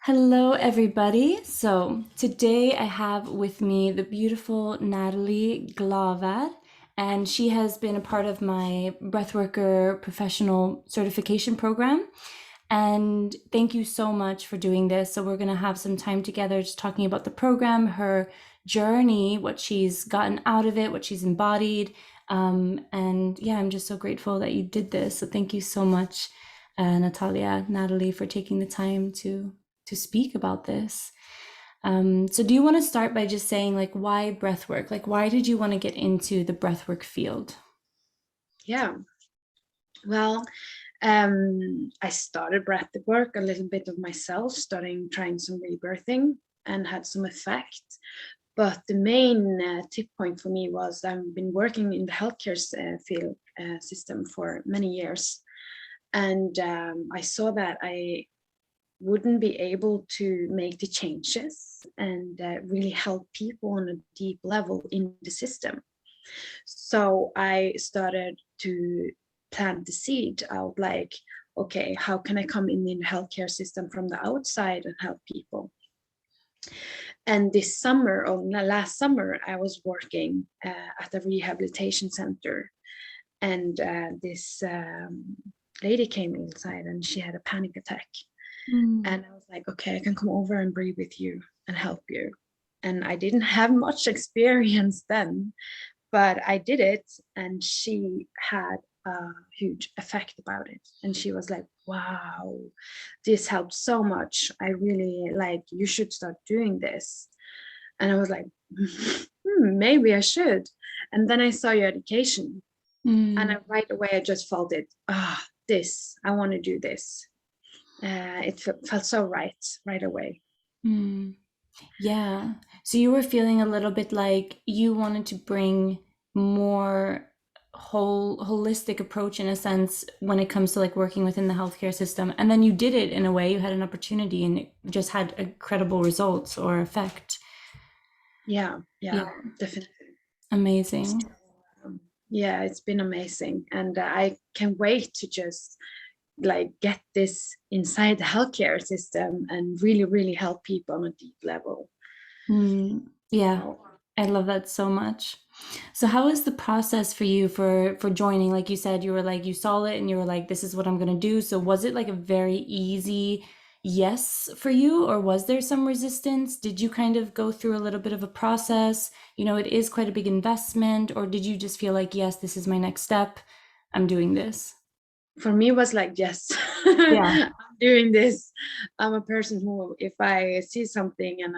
Hello, everybody. So today I have with me the beautiful Natalie Glavær, and she has been a part of my Breathworker professional certification program. And thank you so much for doing this. So we're going to have some time together just talking about the program, her journey, what she's gotten out of it, what she's embodied. And yeah, I'm just so grateful that you did this. So thank you so much, Natalie, for taking the time to speak about this. So do you want to start by just saying like why breathwork? Like why did you want to get into the breathwork field? Yeah, well, I started breathwork a little bit of myself, trying some rebirthing and had some effect. But the main tip point for me was I've been working in the healthcare field system for many years. And I saw that I wouldn't be able to make the changes and really help people on a deep level in the system. So I started to plant the seed out like, okay, how can I come in the healthcare system from the outside and help people? And this summer, or last summer, I was working at a rehabilitation center, and this lady came inside and she had a panic attack. Mm. And I was like, okay, I can come over and breathe with you and help you. And I didn't have much experience then, but I did it, and she had a huge effect about it. And she was like, wow, this helped so much. I really like, you should start doing this. And I was like, maybe I should. And then I saw your education, and Mm. right away I just felt it. This, I want to do this. It felt so right away. Mm. Yeah. So you were feeling a little bit like you wanted to bring more holistic approach in a sense when it comes to like working within the healthcare system. And then you did it in a way, you had an opportunity and it just had incredible results or effect. Yeah, Yeah. definitely. Amazing. Yeah, it's been amazing, and I can't wait to just like get this inside the healthcare system and really help people on a deep level. Mm. Yeah. So, I love that so much. So how was the process for you for joining? Like you said, you were like you saw it and you were like, this is what I'm gonna do. So was it like a very easy yes for you, or was there some resistance? Did you kind of go through a little bit of a process? You know, it is quite a big investment, or did you just feel like, yes, this is my next step. I'm doing this. for me, it was like, yes, Yeah. I'm doing this. I'm a person who, if I see something and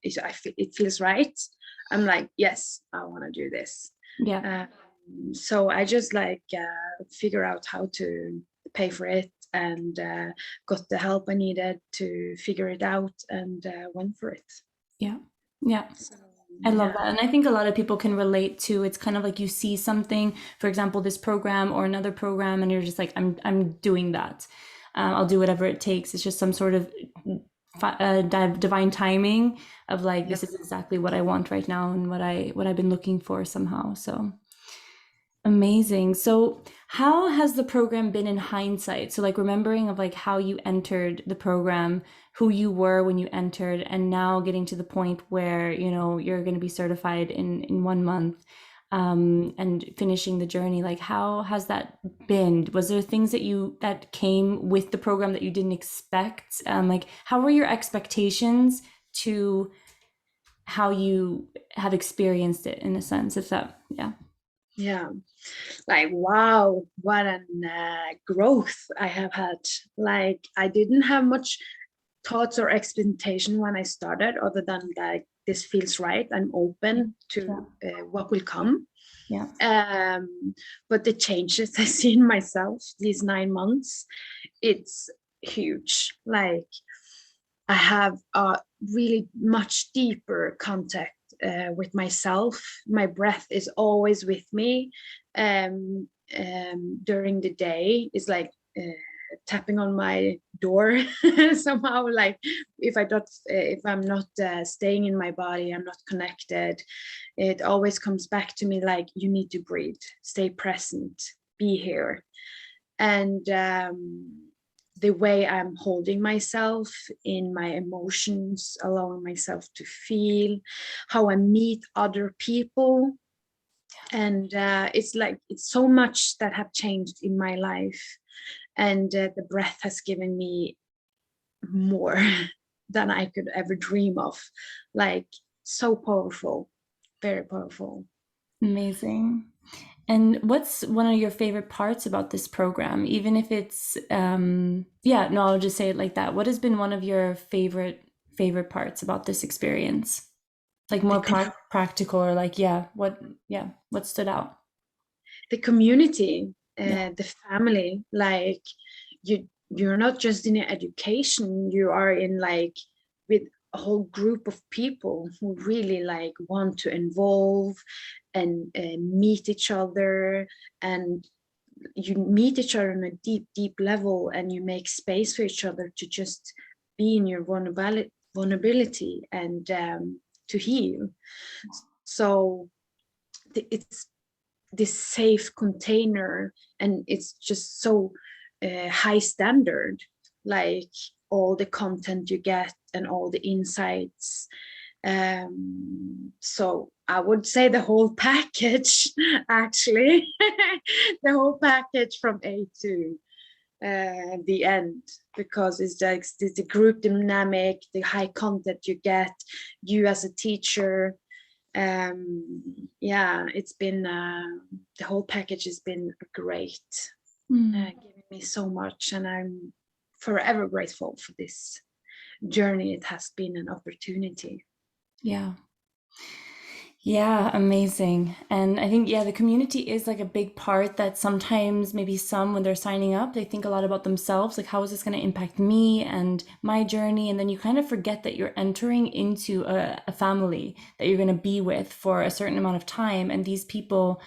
it feels right, I'm like, yes, I want to do this. Yeah. Um, so I just like figure out how to pay for it, and got the help I needed to figure it out, and went for it. Yeah. Yeah. So I love yeah, that. And I think a lot of people can relate to it's kind of like you see something, for example, this program or another program, and you're just like, I'm doing that. I'll do whatever it takes. It's just some sort of divine timing of like, yeah. this is exactly what I want right now and what I've been looking for somehow. So amazing. So how has the program been in hindsight? So like remembering of like how you entered the program, who you were when you entered, and now getting to the point where, you know, you're going to be certified in 1 month, and finishing the journey. Like how has that been? Was there things that came with the program that you didn't expect? Like how were your expectations to how you have experienced it in a sense, if that, yeah. Yeah, like wow, what an growth I have had. Like I didn't have much thoughts or expectation when I started, other than like this feels right. I'm open Yeah. to what will come. Yeah. But the changes I see in myself these 9 months, it's huge. Like I have a really much deeper contact with myself. My breath is always with me during the day. It's like tapping on my door somehow. Like if I'm not staying in my body, I'm not connected. It always comes back to me like, you need to breathe, stay present, be here. And the way I'm holding myself in my emotions, allowing myself to feel, how I meet other people. And it's so much that have changed in my life. And the breath has given me more than I could ever dream of. Like, so powerful, very powerful. Amazing. And what's one of your favorite parts about this program? Even if it's, yeah, no, I'll just say it like that. What has been one of your favorite parts about this experience? Like The more com- practical, or like, yeah, what stood out? the community, Yeah, the family. Like, you're not just in education, you are in like with a whole group of people who really like want to involve and meet each other, and you meet each other on a deep level, and you make space for each other to just be in your vulnerability and to heal. So it's this safe container, and it's just so high standard, like all the content you get and all the insights. So I would say the whole package, actually. The whole package from A to the end, because it's like the group dynamic, the high content you get, you as a teacher. Yeah, it's been the whole package has been great, mm, giving me so much, and I'm forever grateful for this journey. It has been an opportunity. yeah. Yeah, amazing. And I think, yeah, the community is like a big part that sometimes maybe some, when they're signing up, they think a lot about themselves, like, how is this going to impact me and my journey? And then you kind of forget that you're entering into a family that you're going to be with for a certain amount of time. And these people,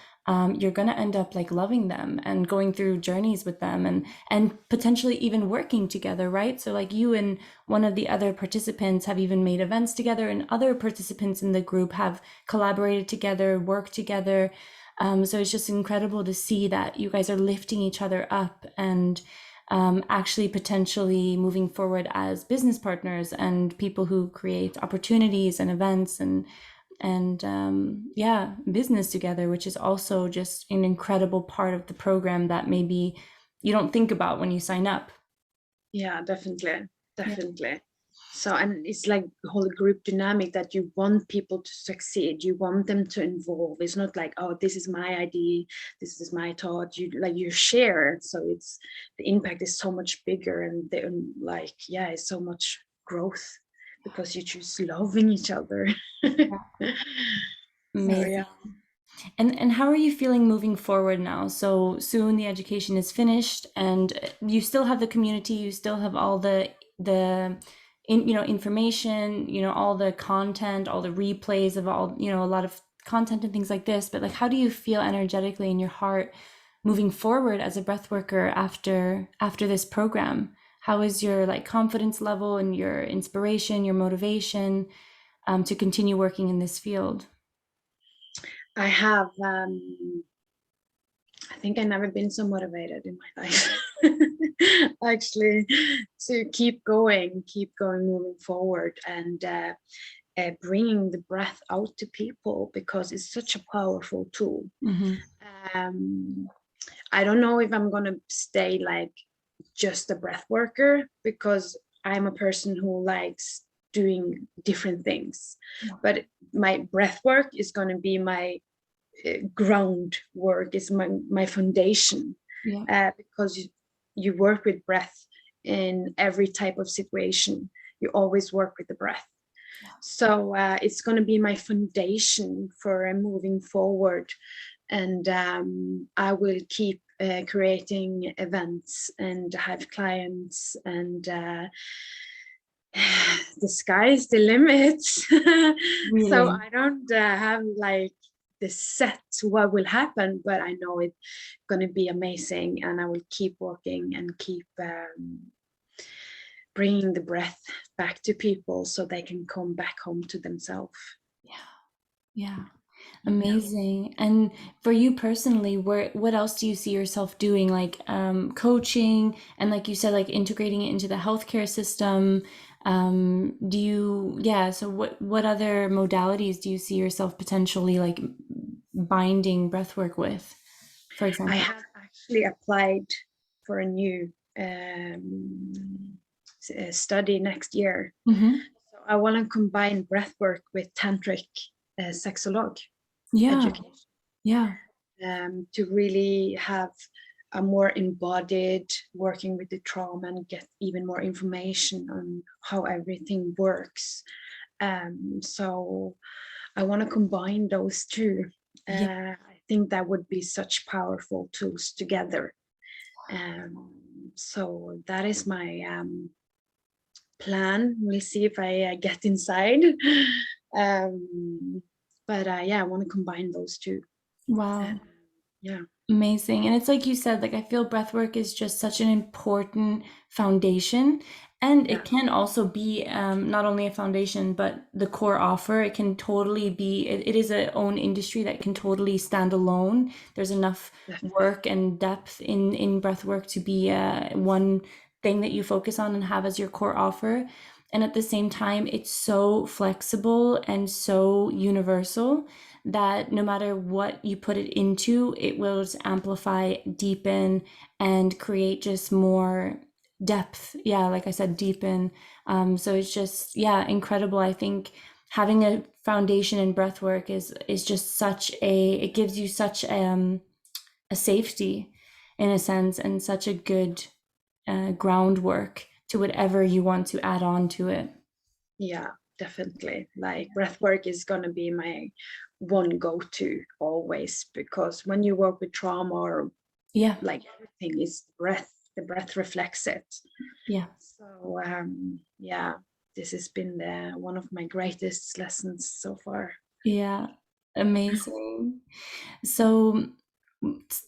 you're going to end up like loving them and going through journeys with them, and potentially even working together, right? So like you and one of the other participants have even made events together, and other participants in the group have collaborated together, worked together. So it's just incredible to see that you guys are lifting each other up, and actually potentially moving forward as business partners and people who create opportunities and events, and yeah, business together, which is also just an incredible part of the program that maybe you don't think about when you sign up. Yeah, definitely, Yeah. definitely. So, and it's like the whole group dynamic that you want people to succeed. You want them to involve. It's not like, oh, this is my idea, this is my thought. You like you share it, so it's the impact is so much bigger, and like, yeah, it's so much growth because you choose loving each other. So Amazing. yeah. And how are you feeling moving forward now? So soon the education is finished, and you still have the community, you still have all the information, all the content, all the replays of all, a lot of content and things like this. But like, how do you feel energetically in your heart moving forward as a breath worker after this program? How is your like confidence level and your inspiration, your motivation to continue working in this field? I have I think I've never been so motivated in my life. Actually, to keep going, moving forward, and bringing the breath out to people, because it's such a powerful tool. Hmm. um, I don't know if I'm gonna stay like just a breath worker, because I'm a person who likes doing different things. But my breath work is going to be my groundwork, is my foundation, Yeah. because you work with breath in every type of situation. You always work with the breath. So it's going to be my foundation for moving forward. And I will keep creating events and have clients, and the sky is the limit. So Really? I don't have like the set what will happen, but I know it's going to be amazing, and I will keep working and keep bringing the breath back to people so they can come back home to themselves. Yeah. Yeah. Yeah. Amazing. And for you personally, what else do you see yourself doing? Like coaching and like you said, like integrating it into the healthcare system. Yeah, so what other modalities do you see yourself potentially like binding breathwork with, for I example? have actually applied for a new study next year. Hmm. So I want to combine breathwork with tantric sexology Yeah, education, yeah, to really have a more embodied working with the trauma and get even more information on how everything works. So I want to combine those two. yeah. I think that would be such powerful tools together. So that is my plan. We'll see if I get inside. um, but yeah, I want to combine those two. Uh, Wow. yeah, Amazing. And it's like you said, like I feel breath work is just such an important foundation. And yeah, it can also be not only a foundation, but the core offer. It can totally be, it is a own industry that can totally stand alone. There's enough definitely. work and depth in breath work to be one thing that you focus on and have as your core offer. And at the same time, it's so flexible and so universal that no matter what you put it into, it will just amplify, deepen, and create just more depth. Yeah, like I said, deepen. So it's just, yeah, incredible. I think having a foundation in breath work is just such it gives you such a safety in a sense and such a good groundwork to whatever you want to add on to it. Yeah, definitely. Like breath work is going to be my one go-to always, because when you work with trauma or Yeah, like everything is breath, the breath reflects it. yeah, So yeah, this has been one of my greatest lessons so far. yeah. Amazing. So,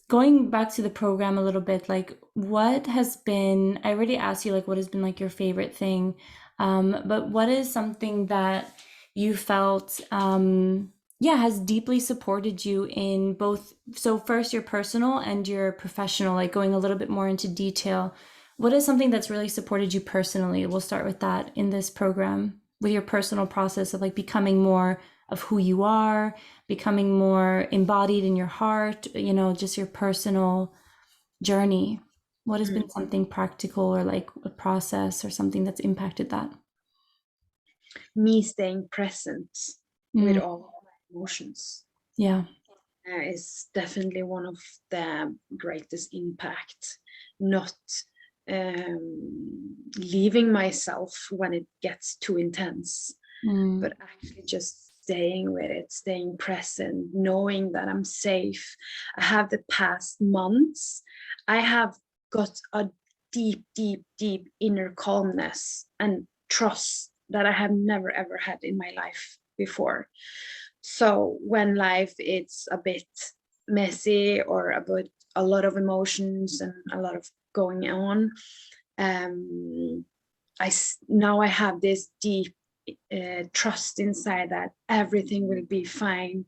going back to the program a little bit, like what has been, I already asked you, like, what has been like your favorite thing, but what is something that you felt, yeah, has deeply supported you in both, so first your personal and your professional, like going a little bit more into detail. What is something that's really supported you personally? We'll start with that in this program, with your personal process of like becoming more of who you are, becoming more embodied in your heart, just your personal journey. What has been Mm. something practical or like a process or something that's impacted that? Me staying present with Mm, all my emotions yeah. is definitely one of the greatest impact. Not leaving myself when it gets too intense, Mm, but actually just staying with it, staying present, knowing that I'm safe. I have the past months, I have got a deep, deep, deep inner calmness and trust that I have never ever had in my life before. So when life is a bit messy or about a lot of emotions and a lot of going on, um, now I have this deep trust inside that everything will be fine.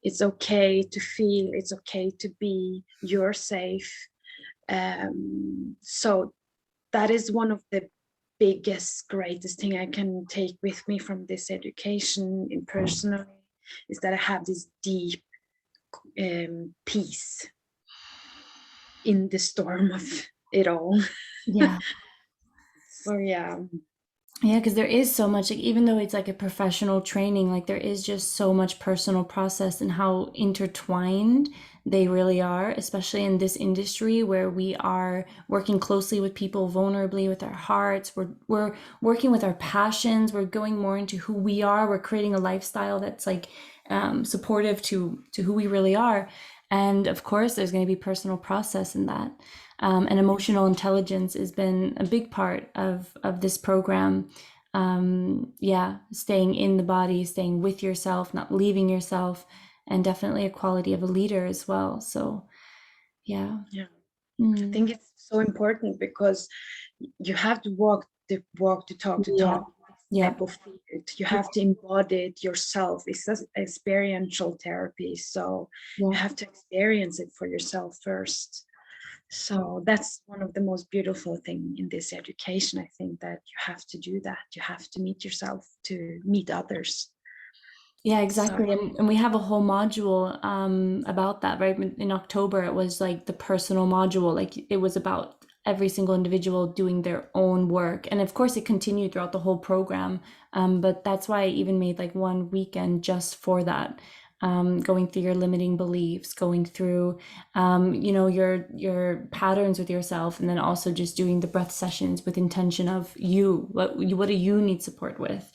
It's okay to feel, it's okay to be, you're safe. So that is one of the biggest, greatest thing I can take with me from this education in personally, is that I have this deep peace in the storm of it all. yeah. So yeah, Yeah, because there is so much, like, even though it's like a professional training, like, there is just so much personal process and how intertwined they really are, especially in this industry where we are working closely with people vulnerably with our hearts. We're working with our passions. We're going more into who we are. We're creating a lifestyle that's like supportive to who we really are. And of course, there's going to be personal process in that. And emotional intelligence has been a big part of this program. Yeah, staying in the body, staying with yourself, not leaving yourself, and definitely a quality of a leader as well. So yeah. yeah. I Mm. think it's so important because you have to walk the talk, the Yeah, talk. Yeah. type of field. You have to embody it yourself. It's an experiential therapy, so you Yeah. have to experience it for yourself first. So that's one of the most beautiful thing in this education. I think that you have to do that. You have to meet yourself to meet others. Yeah, So exactly. And we have a whole module about that, right? In October, it was like the personal module. Like it was about every single individual doing their own work. And of course, it continued throughout the whole program. But that's why I even made like one weekend just for that. Going through your limiting beliefs, going through, your patterns with yourself, and then also just doing the breath sessions with intention of you. What do you need support with?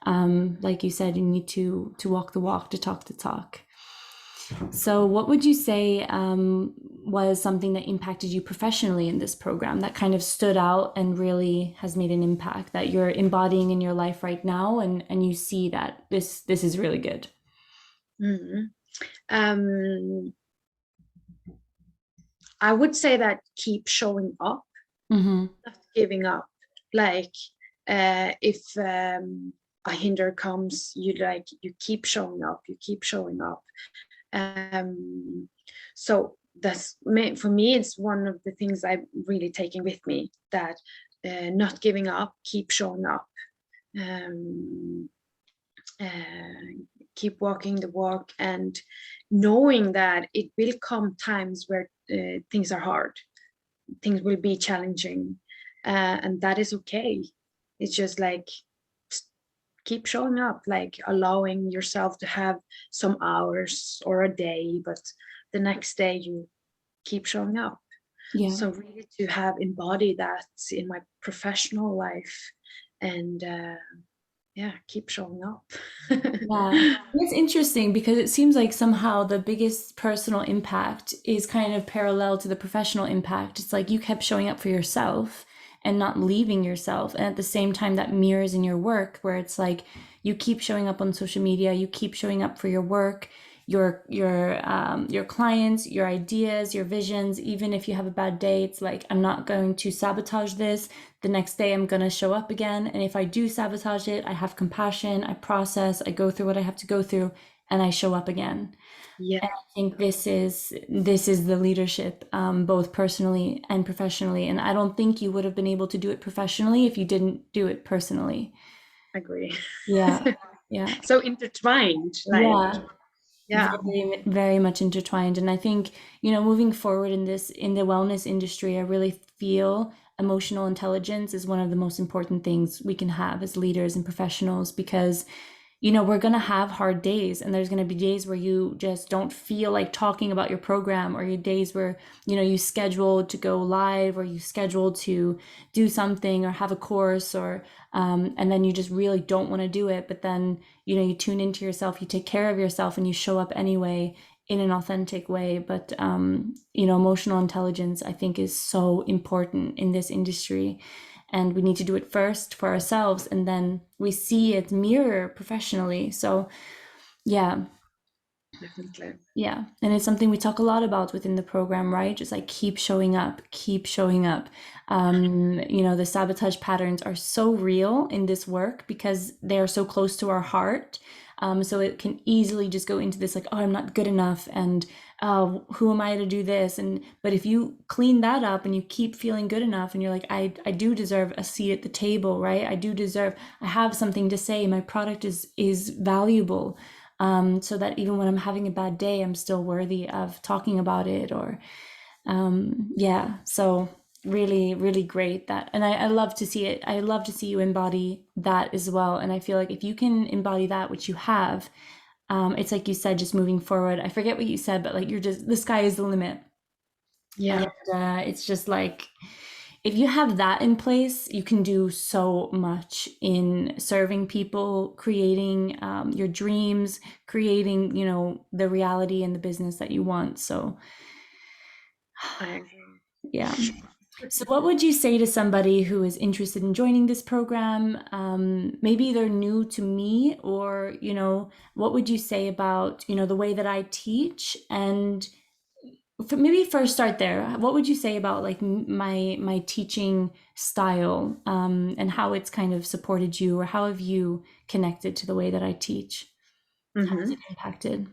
Like you said, you need to walk the walk, to talk the talk. So, what would you say was something that impacted you professionally in this program that kind of stood out and really has made an impact that you're embodying in your life right now, and you see that this is really good? mhm. um, I would say that keep showing up, Mm-hmm. not giving up. Like if a hinder comes, you keep showing up, you keep showing up. Um, so that's for me. It's one of the things I'm really taking with me. That not giving up, keep showing up. Um, keep walking the walk, and knowing that it will come times where things are hard, things will be challenging, and that is okay. It's just like keep showing up, like allowing yourself to have some hours or a day, but the next day you keep showing up. Yeah. So really to have embodied that in my professional life, and yeah, keep showing up. Yeah, it's interesting because it seems like somehow the biggest personal impact is kind of parallel to the professional impact. It's like you kept showing up for yourself and not leaving yourself. And at the same time, that mirrors in your work where it's like you keep showing up on social media, you keep showing up for your work, your clients, your ideas, your visions. Even if you have a bad day, it's like I'm not going to sabotage this. The next day I'm going to show up again, and if I do sabotage it, I have compassion, I process, I go through what I have to go through, and I show up again. Yeah, And I think this is the leadership, both personally and professionally. And I don't think you would have been able to do it professionally if you didn't do it personally. agree. Yeah, yeah, So intertwined, like, yeah. yeah. Very, very much intertwined. And I think, moving forward in the wellness industry, I really feel emotional intelligence is one of the most important things we can have as leaders and professionals because we're going to have hard days, and there's going to be days where you just don't feel like talking about your program, or your days where, you schedule to go live, or you schedule to do something or have a course, or, and then you just really don't want to do it. But then, you tune into yourself, you take care of yourself, and you show up anyway in an authentic way. But, emotional intelligence, I think, is so important in this industry, and we need to do it first for ourselves, and then we see it mirror professionally. So yeah, Definitely. yeah. And it's something we talk a lot about within the program, right? Just like keep showing up, keep showing up. The sabotage patterns are so real in this work because they are so close to our heart. So it can easily just go into this like, oh, I'm not good enough, and who am I to do this? And but if you clean that up and you keep feeling good enough, and you're like, I do deserve a seat at the table, right? I have something to say. My product is valuable, so that even when I'm having a bad day, I'm still worthy of talking about it. Or, yeah, so really, really great that, and I love to see it. I love to see you embody that as well. And I feel like if you can embody that, which you have, it's like you said, just moving forward. I forget what you said, but like the sky is the limit. And Yeah, it's just like, if you have that in place, you can do so much in serving people, creating your dreams, creating, the reality and the business that you want. So, I agree. yeah. So, what would you say to somebody who is interested in joining this program? Maybe they're new to me, or, what would you say about, the way that I teach? And maybe first start there. What would you say about like my teaching style, and how it's kind of supported you, or how have you connected to the way that I teach? How has Mm-hmm. it impacted?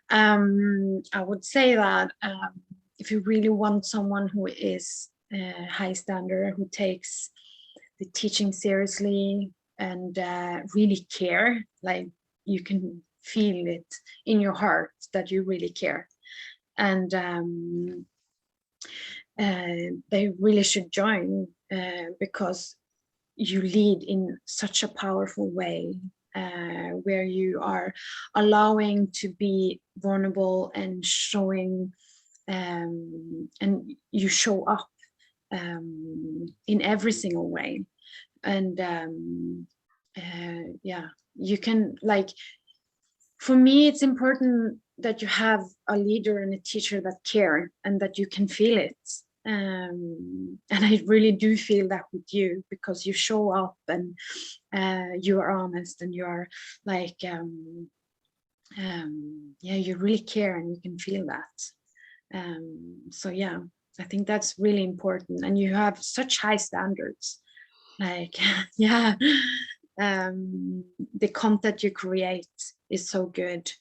I would say that if you really want someone who is high standard, who takes the teaching seriously and really care, like you can feel it in your heart that you really care. And they really should join because you lead in such a powerful way, where you are allowing to be vulnerable and showing, and you show up in every single way. And yeah, you can, like, for me, it's important that you have a leader and a teacher that care and that you can feel it. And I really do feel that with you, because you show up and you are honest, and you are like, yeah, you really care and you can feel that. So yeah, I think that's really important. And you have such high standards, like, yeah, the content you create is so good.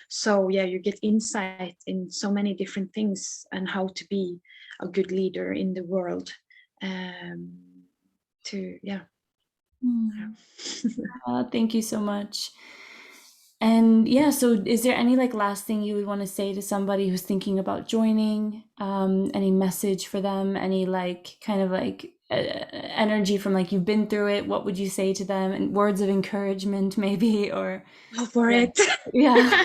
So yeah, you get insight in so many different things and how to be a good leader in the world. To yeah. Mm. Thank you so much. And yeah, so is there any like last thing you would want to say to somebody who's thinking about joining? Any message for them? Any like kind of like energy from like you've been through it? What would you say to them? And words of encouragement, maybe, or Go for yeah, it. yeah.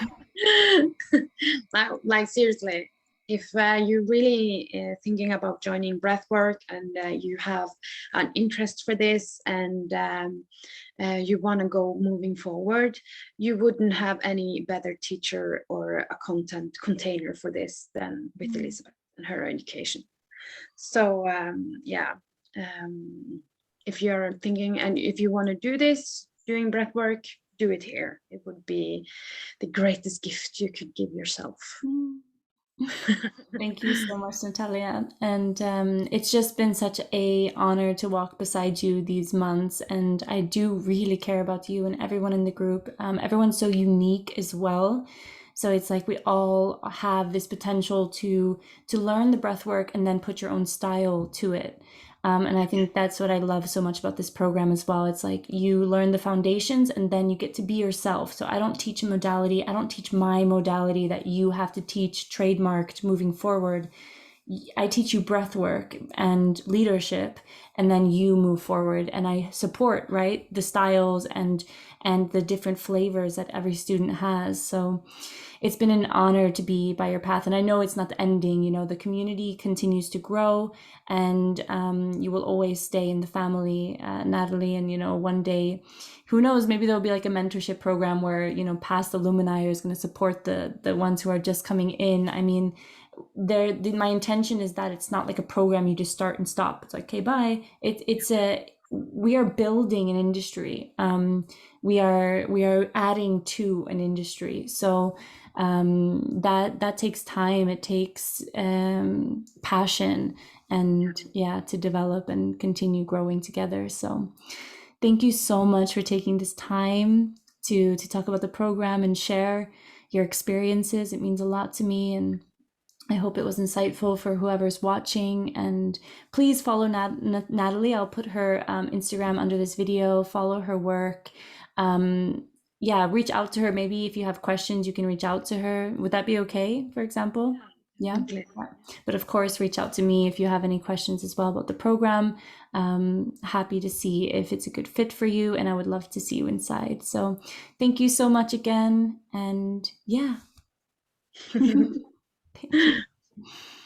Like seriously, if you're really thinking about joining breathwork, and you have an interest for this, and you want to go moving forward, you wouldn't have any better teacher or a content container for this than with Elisabeth and her education. So yeah, um, if you're thinking and if you want to do this, doing breath work, do it here. It would be the greatest gift you could give yourself. Mm. Thank you so much, Natalia. And it's just been such a honor to walk beside you these months. And I do really care about you and everyone in the group. Everyone's so unique as well. So it's like we all have this potential to learn the breath work and then put your own style to it. And I think that's what I love so much about this program as well. It's like you learn the foundations and then you get to be yourself. So I don't teach a modality. I don't teach my modality that you have to teach trademarked moving forward. I teach you breath work and leadership, and then you move forward. And I support, right, the styles and the different flavors that every student has. So it's been an honor to be by your path. And I know it's not the ending, you know, the community continues to grow, and you will always stay in the family, Natalie. And, you know, one day, who knows, maybe there'll be like a mentorship program where, you know, past alumni is going to support the ones who are just coming in. I mean, my intention is that it's not like a program you just start and stop. It's like, okay, bye. We are building an industry. We are adding to an industry. So that takes time. It takes passion, and yeah, to develop and continue growing together. So thank you so much for taking this time to talk about the program and share your experiences. It means a lot to me, and I hope it was insightful for whoever's watching. And please follow Natalie. I'll put her Instagram under this video. Follow her work. Yeah, reach out to her. Maybe if you have questions, you can reach out to her. Would that be okay, for example? Yeah. Definitely. Yeah. But of course, reach out to me if you have any questions as well about the program. Happy to see if it's a good fit for you, and I would love to see you inside. So thank you so much again. And yeah, thank you.